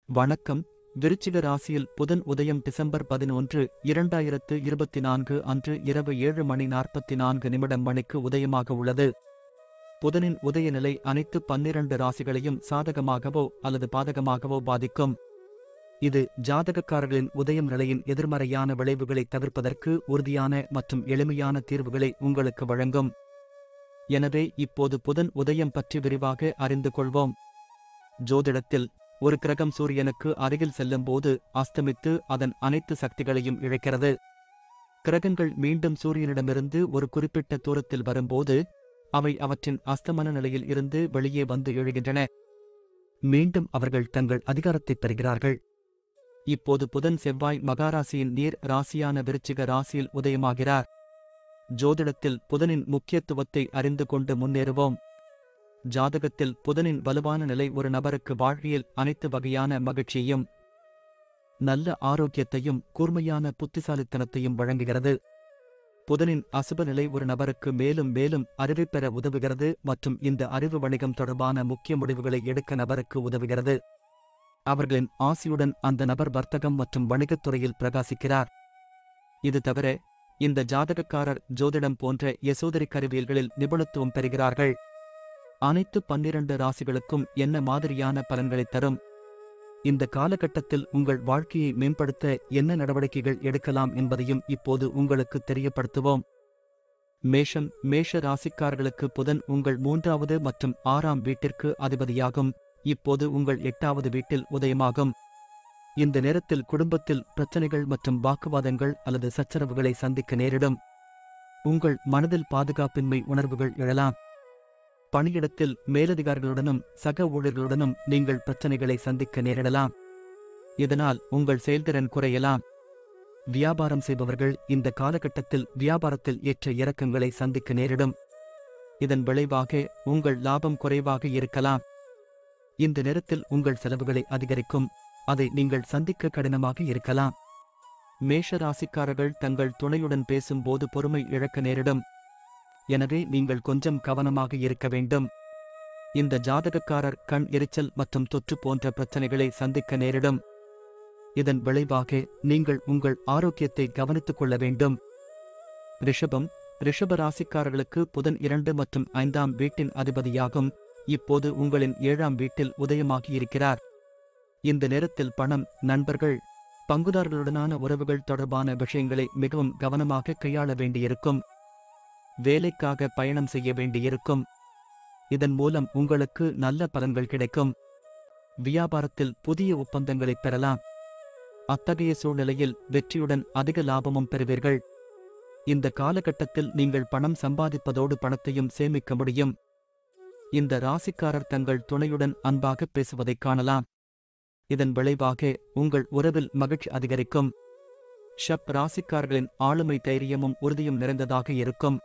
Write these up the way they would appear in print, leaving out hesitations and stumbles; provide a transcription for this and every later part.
வணக்கம். விருச்சிக ராசியில் புதன் உதயம் டிசம்பர் 11, 2024 அன்று இரவு 7:44 மணிக்கு உதயமாக உள்ளது. புதனின் உதயநிலை அனைத்து 12 ராசிகளையும் சாதகமாகவோ அல்லது பாதகமாகவோ பாதிக்கும். இது ஜாதகக்காரர்களின் உதயம் நிலையின் எதிர்மறையான விளைவுகளை தவிர்ப்பதற்கு உறுதியான மற்றும் எளிமையான தீர்வுகளை உங்களுக்கு வழங்கும். எனவே இப்போது புதன் உதயம் பற்றி விரிவாக அறிந்து கொள்வோம். ஜோதிடத்தில் ஒரு கிரகம் சூரியனுக்கு அருகில் செல்லும்போது அஸ்தமித்து அதன் அனைத்து சக்திகளையும் இழக்கிறது. கிரகங்கள் மீண்டும் சூரியனிடமிருந்து ஒரு குறிப்பிட்ட தூரத்தில் வரும்போது அவை அவற்றின் அஸ்தமன நிலையில் இருந்து வெளியே வந்து எழுகின்றன. மீண்டும் அவர்கள் தங்கள் அதிகாரத்தைப் பெறுகிறார்கள். இப்போது புதன் செவ்வாய் மகாராசியின் நீர் ராசியான விருச்சிக ராசியில் உதயமாகிறார். ஜோதிடத்தில் புதனின் முக்கியத்துவத்தை அறிந்து கொண்டு முன்னேறுவோம். ஜாதகத்தில் புதனின் வலுவான நிலை ஒரு நபருக்கு வாழ்க்கையில் அனைத்து வகையான மகிழ்ச்சியையும் நல்ல ஆரோக்கியத்தையும் கூர்மையான புத்திசாலித்தனத்தையும் வழங்குகிறது. புதனின் அசுப நிலை ஒரு நபருக்கு மேலும் மேலும் அறிவு பெற உதவுகிறது மற்றும் இந்த அறிவு வணிகம் தொடர்பான முக்கிய முடிவுகளை எடுக்க நபருக்கு உதவுகிறது. அவர்களின் ஆசியுடன் அந்த நபர் வர்த்தகம் மற்றும் வணிகத்துறையில் பிரகாசிக்கிறார். இது தவிர இந்த ஜாதகக்காரர் ஜோதிடம் போன்ற எசோதரிக் அறிவியல்களில் நிபுணத்துவம் பெறுகிறார்கள். அனைத்து 12 ராசிகளுக்கும் என்ன மாதிரியான பலன்களைத் தரும்? இந்த காலகட்டத்தில் உங்கள் வாழ்க்கையை மேம்படுத்த என்ன நடவடிக்கைகள் எடுக்கலாம் என்பதையும் இப்போது உங்களுக்கு தெரியப்படுத்துவோம். மேஷ ராசிக்காரர்களுக்கு புதன் உங்கள் 3வது மற்றும் 6ஆம் வீட்டிற்கு அதிபதியாகும். இப்போது உங்கள் 8வது வீட்டில் உதயமாகும். இந்த நேரத்தில் குடும்பத்தில் பிரச்சனைகள் மற்றும் வாக்குவாதங்கள் அல்லது சச்சரவுகளை சந்திக்க நேரிடும். உங்கள் மனதில் பாதுகாப்பின்மை உணர்வுகள் எழலாம். பணியிடத்தில் மேலதிகாரிகளுடனும் சக ஊழியர்களுடனும் நீங்கள் பிரச்சனைகளை சந்திக்க நேரிடலாம். இதனால் உங்கள் செயல்திறன் குறையலாம். வியாபாரம் செய்பவர்கள் இந்த காலகட்டத்தில் வியாபாரத்தில் ஏற்ற இறக்கங்களை சந்திக்க நேரிடும். இதன் விளைவாக உங்கள் லாபம் குறைவாக இருக்கலாம். இந்த நேரத்தில் உங்கள் செலவுகளை அதிகரிக்கும். அதை நீங்கள் சந்திக்க கடினமாக இருக்கலாம். மேஷ ராசிக்காரர்கள் தங்கள் துணையுடன் பேசும்போது பொறுமை இழக்க நேரிடும். எனவே நீங்கள் கொஞ்சம் கவனமாக இருக்க வேண்டும். இந்த ஜாதகக்காரர் கண் எரிச்சல் மற்றும் தொற்று போன்ற பிரச்சனைகளை சந்திக்க நேரிடும். இதன் விளைவாக நீங்கள் உங்கள் ஆரோக்கியத்தை கவனித்துக் கொள்ள வேண்டும். ரிஷப ராசிக்காரர்களுக்கு புதன் 2 மற்றும் 5ஆம் வீட்டின் அதிபதியாகும். இப்போது உங்களின் 7ஆம் வீட்டில் உதயமாகி இருக்கிறார். இந்த நேரத்தில் பணம், நண்பர்கள், பங்குதாரர்களுடனான உறவுகள் தொடர்பான விஷயங்களை மிகவும் கவனமாக கையாள வேண்டியிருக்கும். வேலைக்காக பயணம் செய்ய வேண்டியிருக்கும். இதன் மூலம் உங்களுக்கு நல்ல பலன்கள் கிடைக்கும். வியாபாரத்தில் புதிய ஒப்பந்தங்களைப் பெறலாம். அத்தகைய சூழ்நிலையில் வெற்றியுடன் அதிக லாபமும் பெறுவீர்கள். இந்த காலகட்டத்தில் நீங்கள் பணம் சம்பாதிப்பதோடு பணத்தையும் சேமிக்க முடியும். இந்த ராசிக்காரர் தங்கள் துணையுடன் அன்பாக பேசுவதைக் காணலாம். இதன் விளைவாக உங்கள் உறவில் மகிழ்ச்சி அதிகரிக்கும். ராசிக்காரர்களின் ஆளுமை தைரியமும் உறுதியும் நிறைந்ததாக இருக்கும்.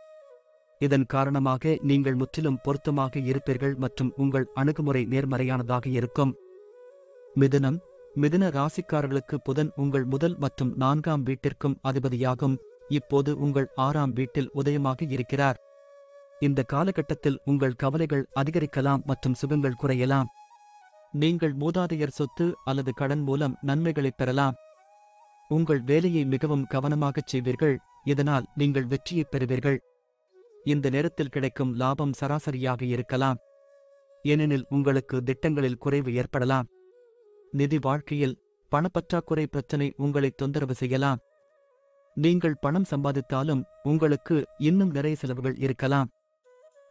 இதன் காரணமாக நீங்கள் முற்றிலும் பொருத்தமாக இருப்பீர்கள் மற்றும் உங்கள் அணுகுமுறை நேர்மறையானதாக இருக்கும். மிதுன ராசிக்காரர்களுக்கு புதன் உங்கள் முதல் மற்றும் 4ஆம் வீட்டிற்கும் அதிபதியாகும். இப்போது உங்கள் 6ஆம் வீட்டில் உதயமாக இருக்கிறார். இந்த காலகட்டத்தில் உங்கள் கவலைகள் அதிகரிக்கலாம் மற்றும் சுகங்கள் குறையலாம். நீங்கள் மூதாதையர் சொத்து அல்லது கடன் மூலம் நன்மைகளைப் பெறலாம். உங்கள் வேலையை மிகவும் கவனமாகச் செய்வீர்கள். இதனால் நீங்கள் வெற்றியைப் பெறுவீர்கள். இந்த நேரத்தில் கிடைக்கும் லாபம் சராசரியாக இருக்கலாம். ஏனெனில் உங்களுக்கு திட்டங்களில் குறைவு ஏற்படலாம். நிதி வாழ்க்கையில் பணப்பற்றாக்குறை பிரச்சனை உங்களை தொந்தரவு செய்யலாம். நீங்கள் பணம் சம்பாதித்தாலும் உங்களுக்கு இன்னும் நிறைய செலவுகள் இருக்கலாம்.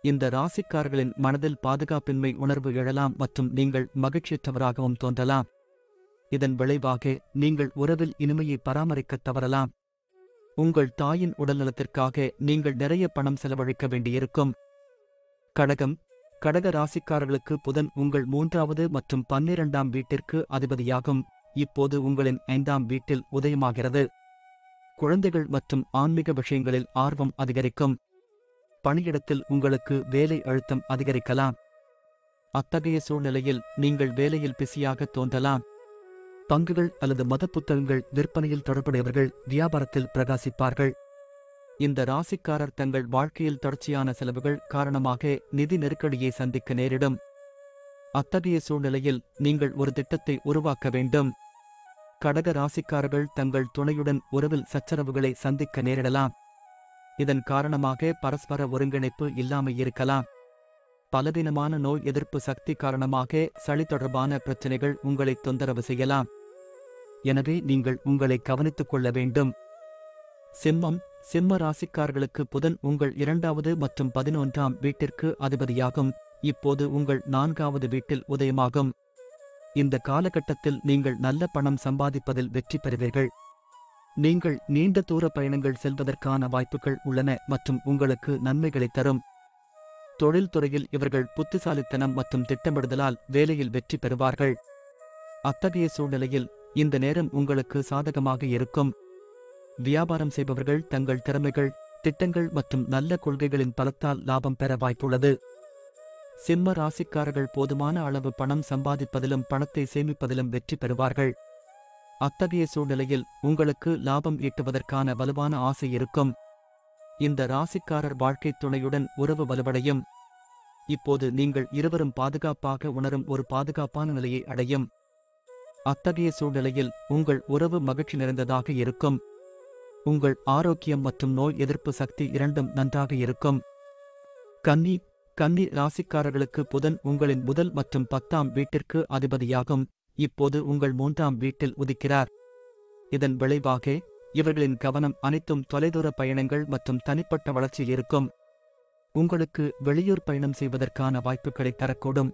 இந்த ராசிக்காரர்களின் மனதில் பாதுகாப்பின்மை உணர்வு எழலாம் மற்றும் நீங்கள் மகிழ்ச்சியற்றவராகவும் தோன்றலாம். இதன் விளைவாக நீங்கள் உறவில் இனிமையை பராமரிக்கத் தவறலாம். உங்கள் தாயின் உடல்நலத்திற்காக நீங்கள் நிறைய பணம் செலவழிக்க வேண்டியிருக்கும். கடக ராசிக்காரர்களுக்கு புதன் உங்கள் 3வது மற்றும் 12ஆம் வீட்டிற்கு அதிபதியாகும். இப்போது உங்களின் 5ஆம் வீட்டில் உதயமாகிறது. குழந்தைகள் மற்றும் ஆன்மீக விஷயங்களில் ஆர்வம் அதிகரிக்கும். பணியிடத்தில் உங்களுக்கு வேலை அழுத்தம் அதிகரிக்கலாம். அத்தகைய சூழ்நிலையில் நீங்கள் வேலையில் பிஸியாக தோன்றலாம். பங்குகள் அல்லது மத புத்தகங்கள் விற்பனையில் தொடர்புடையவர்கள் வியாபாரத்தில் பிரகாசிப்பார்கள். இந்த ராசிக்காரர் தங்கள் வாழ்க்கையில் தொடர்ச்சியான செலவுகள் காரணமாக நிதி நெருக்கடியை சந்திக்க நேரிடும். அத்தகைய சூழ்நிலையில் நீங்கள் ஒரு திட்டத்தை உருவாக்க வேண்டும். கடக ராசிக்காரர்கள் தங்கள் துணையுடன் உறவில் சச்சரவுகளை சந்திக்க நேரிடலாம். இதன் காரணமாக பரஸ்பர ஒருங்கிணைப்பு இல்லாமல் இருக்கலாம். பலவீனமான நோய் எதிர்ப்பு சக்தி காரணமாக சளி தொடர்பான பிரச்சினைகள் உங்களை தொந்தரவு செய்யலாம். எனவே நீங்கள் உங்களை கவனித்துக் கொள்ள வேண்டும். சிம்ம ராசிக்காரர்களுக்கு புதன் உங்கள் 2வது மற்றும் 11ஆம் வீட்டிற்கு அதிபதியாகும். இப்போது உங்கள் 4வது வீட்டில் உதயமாகும். இந்த காலகட்டத்தில் நீங்கள் நல்ல பணம் சம்பாதிப்பதில் வெற்றி பெறுவீர்கள். நீங்கள் நீண்ட தூர பயணங்கள் செல்வதற்கான வாய்ப்புகள் உள்ளன மற்றும் உங்களுக்கு நன்மைகளை தரும். தொழில்துறையில் இவர்கள் புத்திசாலித்தனம் மற்றும் திட்டமிடுதலால் வேலையில் வெற்றி பெறுவார்கள். அத்தகைய சூழ்நிலையில் இந்த நேரம் உங்களுக்கு சாதகமாக இருக்கும். வியாபாரம் செய்பவர்கள் தங்கள் திறமைகள், திட்டங்கள் மற்றும் நல்ல கொள்கைகளின் பலத்தால் லாபம் பெற வாய்ப்புள்ளது. சிம்ம ராசிக்காரர்கள் போதுமான அளவு பணம் சம்பாதிப்பதிலும் பணத்தை சேமிப்பதிலும் வெற்றி பெறுவார்கள். அத்தகைய சூழ்நிலையில் உங்களுக்கு லாபம் ஈட்டுவதற்கான வலுவான ஆசை இருக்கும். இந்த ராசிக்காரர் வாழ்க்கைத் துணையுடன் உறவு வலுவடையும். இப்போது நீங்கள் இருவரும் பாதுகாப்பாக உணரும் ஒரு பாதுகாப்பான நிலையை அடையும். அத்தகைய சூழ்நிலையில் உங்கள் உறவு மகிழ்ச்சி நிறைந்ததாக இருக்கும். உங்கள் ஆரோக்கியம் மற்றும் நோய் எதிர்ப்பு சக்தி இரண்டும் நன்றாக இருக்கும். கன்னி ராசிக்காரர்களுக்கு புதன் உங்களின் முதல் மற்றும் 10ஆம் வீட்டிற்கு அதிபதியாகும். இப்போது உங்கள் 3ஆம் வீட்டில் உதிக்கிறார். இதன் விளைவாக இவர்களின் கவனம் அனைத்தும் தொலைதூர பயணங்கள் மற்றும் தனிப்பட்ட வளர்ச்சியில் இருக்கும். உங்களுக்கு வெளியூர் பயணம் செய்வதற்கான வாய்ப்புகளை தரக்கூடும்.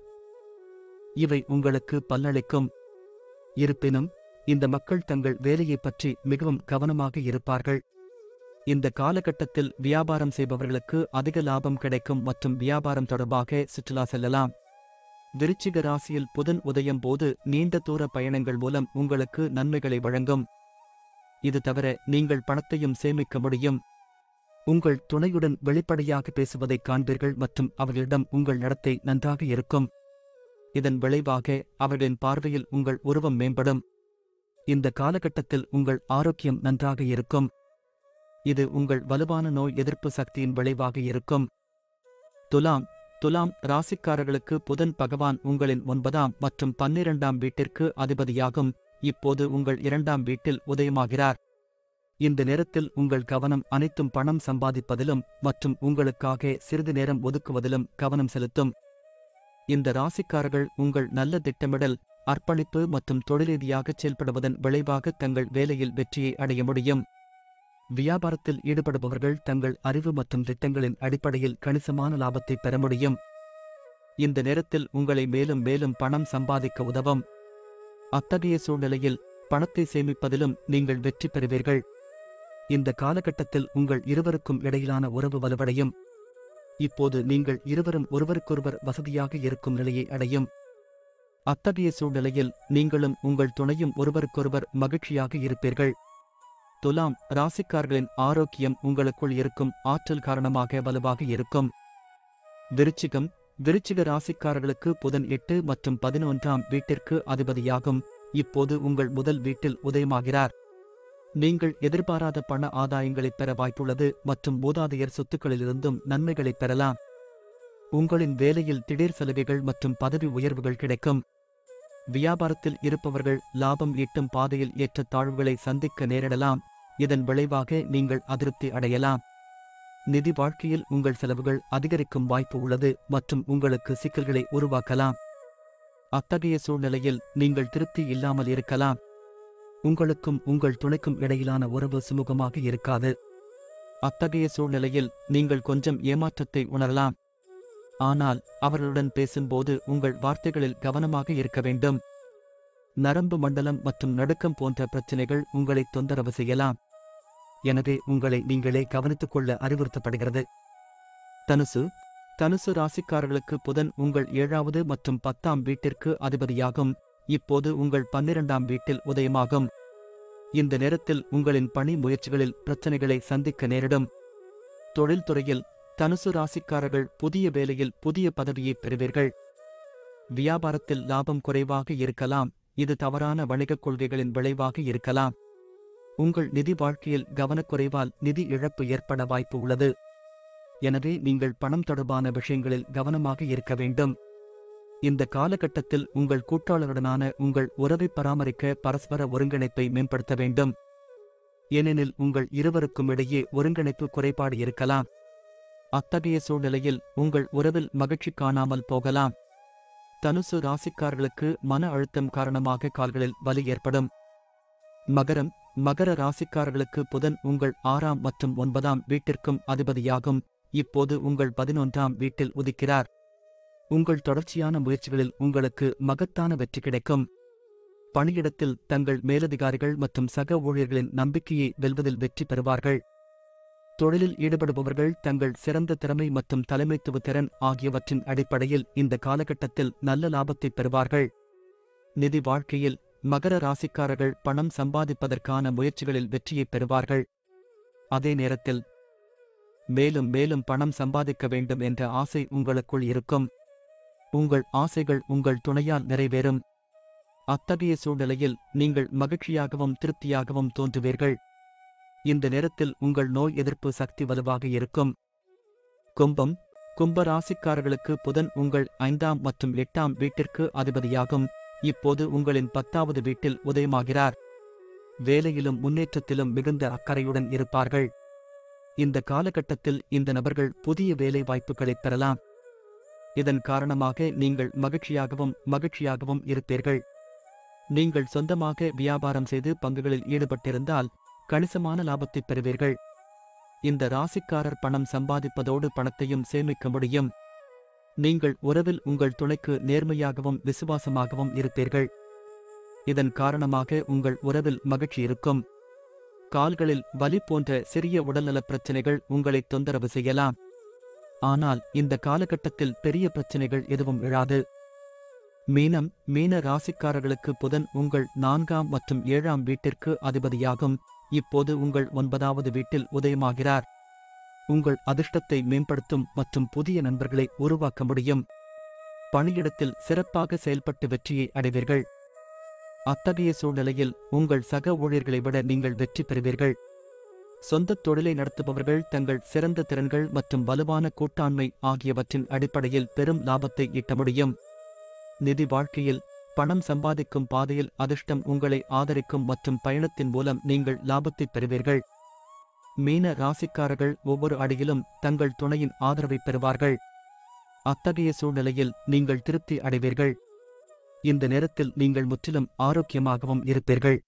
இவை உங்களுக்கு பலனளிக்கும். இருப்பினும் இந்த மக்கள் தங்கள் வேலையைப் பற்றி மிகவும் கவனமாக இருப்பார்கள். இந்த காலகட்டத்தில் வியாபாரம் செய்பவர்களுக்கு அதிக லாபம் கிடைக்கும் மற்றும் வியாபாரம் தொடர்பாக சுற்றுலா செல்லலாம். விருச்சிக ராசியில் புதன் உதயம் போது நீண்ட தூர பயணங்கள் மூலம் உங்களுக்கு நன்மைகளை வழங்கும். இது தவிர நீங்கள் பணத்தையும் சேமிக்க முடியும். உங்கள் துணையுடன் வெளிப்படையாக பேசுவதைக் காண்பீர்கள் மற்றும் அவர்களிடம் உங்கள் நடத்தை நன்றாக இருக்கும். இதன் விளைவாக அவர்களின் பார்வையில் உங்கள் உருவம் மேம்படும். இந்த காலகட்டத்தில் உங்கள் ஆரோக்கியம் நன்றாக இருக்கும். இது உங்கள் வலுவான நோய் எதிர்ப்பு சக்தியின் விளைவாக இருக்கும். துலாம் ராசிக்காரர்களுக்கு புதன் பகவான் உங்களின் 9ஆம் மற்றும் 12ஆம் வீட்டிற்கு அதிபதியாகும். இப்போது உங்கள் 2ஆம் வீட்டில் உதயமாகிறார். இந்த நேரத்தில் உங்கள் கவனம் அனைத்தும் பணம் சம்பாதிப்பதிலும் மற்றும் உங்களுக்காக சிறிது நேரம் ஒதுக்குவதிலும் கவனம் செலுத்தும். இந்த ராசிக்காரர்கள் உங்கள் நல்ல திட்டமிடல், அர்ப்பணிப்பு மற்றும் தொழிலீதியாகச் செயல்படுவதன் விளைவாக தங்கள் வேலையில் வெற்றியை அடைய முடியும். வியாபாரத்தில் ஈடுபடுபவர்கள் தங்கள் அறிவு மற்றும் திட்டங்களின் அடிப்படையில் கணிசமான லாபத்தை பெற முடியும். இந்த நேரத்தில் உங்களை மேலும் மேலும் பணம் சம்பாதிக்க உதவும். அத்தகைய சூழ்நிலையில் பணத்தை சேமிப்பதிலும் நீங்கள் வெற்றி பெறுவீர்கள். இந்த காலகட்டத்தில் உங்கள் இருவருக்கும் இடையிலான உறவு வலுவடையும். இப்போது நீங்கள் இருவரும் ஒருவருக்கொருவர் வசதியாக இருக்கும் நிலையை அடையும். அத்தகைய சூழ்நிலையில் நீங்களும் உங்கள் துணையும் ஒருவருக்கொருவர் மகிழ்ச்சியாக இருப்பீர்கள். துலாம் ராசிக்காரர்களின் ஆரோக்கியம் உங்களுக்குள் இருக்கும் ஆற்றல் காரணமாக வலுவாக இருக்கும். விருச்சிக ராசிக்காரர்களுக்கு புதன் 8 மற்றும் 11ஆம் வீட்டிற்கு அதிபதியாகும். இப்போது உங்கள் முதல் வீட்டில் உதயமாகிறார். நீங்கள் எதிர்பாராத பண ஆதாயங்களைப் பெற வாய்ப்புள்ளது மற்றும் மூதாதையர் சொத்துக்களிலிருந்தும் நன்மைகளைப் பெறலாம். உங்களின் வேலையில் திடீர் சலுகைகள் மற்றும் பதவி உயர்வுகள் கிடைக்கும். வியாபாரத்தில் இருப்பவர்கள் லாபம் ஈட்டும் பாதையில் ஏற்ற தாழ்வுகளை சந்திக்க நேரிடலாம். இதன் விளைவாக நீங்கள் அதிருப்தி அடையலாம். நிதி வாழ்க்கையில் உங்கள் செலவுகள் அதிகரிக்கும் வாய்ப்பு உள்ளது மற்றும் உங்களுக்கு சிக்கல்களை உருவாக்கலாம். அத்தகைய சூழ்நிலையில் நீங்கள் திருப்தி இல்லாமல் இருக்கலாம். உங்களுக்கும் உங்கள் துணைக்கும் இடையிலான உறவு சுமூகமாக இருக்காது. அத்தகைய சூழ்நிலையில் நீங்கள் கொஞ்சம் ஏமாற்றத்தை உணரலாம். ஆனால் அவர்களுடன் பேசும்போது உங்கள் வார்த்தைகளில் கவனமாக இருக்க வேண்டும். நரம்பு மண்டலம் மற்றும் நடுக்கம் போன்ற பிரச்சினைகள் உங்களை தொந்தரவு செய்யலாம். எனவே உங்களை நீங்களே கவனித்துக் கொள்ள அறிவுறுத்தப்படுகிறது. தனுசு ராசிக்காரர்களுக்கு புதன் உங்கள் 7வது மற்றும் 10ஆம் வீட்டிற்கு அதிபதியாகும். இப்போது உங்கள் 12ஆம் வீட்டில் உதயமாகும். இந்த நேரத்தில் உங்களின் பணி முயற்சிகளில் பிரச்சனைகளை சந்திக்க நேரிடும். தொழில்துறையில் தனுசு ராசிக்காரர்கள் புதிய வேலையில் புதிய பதவியை பெறுவீர்கள். வியாபாரத்தில் லாபம் குறைவாக இருக்கலாம். இது தவறான வணிகக் கொள்கைகளின் விளைவாக இருக்கலாம். உங்கள் நிதி வாழ்க்கையில் கவனக்குறைவால் நிதி இழப்பு ஏற்பட வாய்ப்பு உள்ளது. எனவே நீங்கள் பணம் தொடர்பான விஷயங்களில் கவனமாக இருக்க வேண்டும். இந்த காலகட்டத்தில் உங்கள் கூட்டாளருடனான உங்கள் உறவை பராமரிக்க பரஸ்பர ஒருங்கிணைப்பை மேம்படுத்த வேண்டும். ஏனெனில் உங்கள் இருவருக்கும் இடையே ஒருங்கிணைப்பு குறைபாடு இருக்கலாம். அத்தகைய சூழ்நிலையில் உங்கள் உறவில் மகிழ்ச்சி காணாமல் போகலாம். தனுசு ராசிக்காரர்களுக்கு மன அழுத்தம் காரணமாக கால்களில் வலி ஏற்படும். மகர ராசிக்காரர்களுக்கு புதன் உங்கள் 6ஆம் மற்றும் 9ஆம் வீட்டிற்கும் அதிபதியாகும். இப்போது உங்கள் 11ஆம் வீட்டில் உதிக்கிறார். உங்கள் தொடர்ச்சியான முயற்சிகளில் உங்களுக்கு மகத்தான வெற்றி கிடைக்கும். பணியிடத்தில் தங்கள் மேலதிகாரிகள் மற்றும் சக ஊழியர்களின் நம்பிக்கையை வெல்வதில் வெற்றி பெறுவார்கள். தொழிலில் ஈடுபடுபவர்கள் தங்கள் சிறந்த திறமை மற்றும் தலைமைத்துவ திறன் ஆகியவற்றின் அடிப்படையில் இந்த காலகட்டத்தில் நல்ல லாபத்தை பெறுவார்கள். நிதி வாழ்க்கையில் மகர ராசிக்காரர்கள் பணம் சம்பாதிப்பதற்கான முயற்சிகளில் வெற்றியை பெறுவார்கள். அதே நேரத்தில் மேலும் மேலும் பணம் சம்பாதிக்க வேண்டும் என்ற ஆசை உங்களுக்குள் இருக்கும். உங்கள் ஆசைகள் உங்கள் துணையால் நிறைவேறும். அத்தகைய சூழ்நிலையில் நீங்கள் மகிழ்ச்சியாகவும் திருப்தியாகவும் தோன்றுவீர்கள். இந்த நேரத்தில் உங்கள் நோய் எதிர்ப்பு சக்தி வலுவாக இருக்கும். கும்ப ராசிக்காரர்களுக்கு புதன் உங்கள் 5ஆம் மற்றும் 8ஆம் வீட்டிற்கு அதிபதியாகும். இப்போது உங்களின் 10வது வீட்டில் உதயமாகிறார். வேலையிலும் முன்னேற்றத்திலும் மிகுந்த அக்கறையுடன் இருப்பார்கள். இந்த காலகட்டத்தில் இந்த நபர்கள் புதிய வேலை வாய்ப்புகளைப் பெறலாம். இதன் காரணமாக நீங்கள் மகிழ்ச்சியாகவும் இருப்பீர்கள். நீங்கள் சொந்தமாக வியாபாரம் செய்து பங்குகளில் ஈடுபட்டிருந்தால் கணிசமான லாபத்தைப் பெறுவீர்கள். இந்த ராசிக்காரர் பணம் சம்பாதிப்பதோடு பணத்தையும் சேமிக்க முடியும். நீங்கள் உறவில் உங்கள் துணைக்கு நேர்மையாகவும் விசுவாசமாகவும் இருப்பீர்கள். இதன் காரணமாக உங்கள் உறவில் மகிழ்ச்சி இருக்கும். கால்களில் வலி போன்ற சிறிய உடல்நலப் பிரச்சினைகள் உங்களை தொந்தரவு செய்யலாம். ஆனால் இந்த காலகட்டத்தில் பெரிய பிரச்சினைகள் எதுவும் எழாது. மீன ராசிக்காரர்களுக்கு புதன் உங்கள் 4ஆம் மற்றும் 7ஆம் வீட்டிற்கு அதிபதியாகும். இப்போது உங்கள் 9வது வீட்டில் உதயமாகிறார். உங்கள் அதிர்ஷ்டத்தை மேம்படுத்தும் மற்றும் புதிய நண்பர்களை உருவாக்க முடியும். பணியிடத்தில் சிறப்பாக செயல்பட்டு வெற்றியை அடைவீர்கள். அத்தகைய சூழ்நிலையில் உங்கள் சக ஊழியர்களை விட நீங்கள் வெற்றி பெறுவீர்கள். சொந்தத் தொழிலை நடத்துபவர்கள் தங்கள் சிறந்த திறன்கள் மற்றும் வலுவான கூட்டாண்மை ஆகியவற்றின் அடிப்படையில் பெரும் லாபத்தை ஈட்ட முடியும். நிதி வாழ்க்கையில் பணம் சம்பாதிக்கும் பாதையில் அதிர்ஷ்டம் உங்களை ஆதரிக்கும் மற்றும் பயணத்தின் மூலம் நீங்கள் லாபத்தைப் பெறுவீர்கள். மீன ராசிக்காரர்கள் ஒவ்வொரு அடியிலும் தங்கள் துணையின் ஆதரவை பெறுவார்கள். அத்தகைய சூழ்நிலையில் நீங்கள் திருப்தி அடைவீர்கள். இந்த நேரத்தில் நீங்கள் முற்றிலும் ஆரோக்கியமாகவும் இருப்பீர்கள்.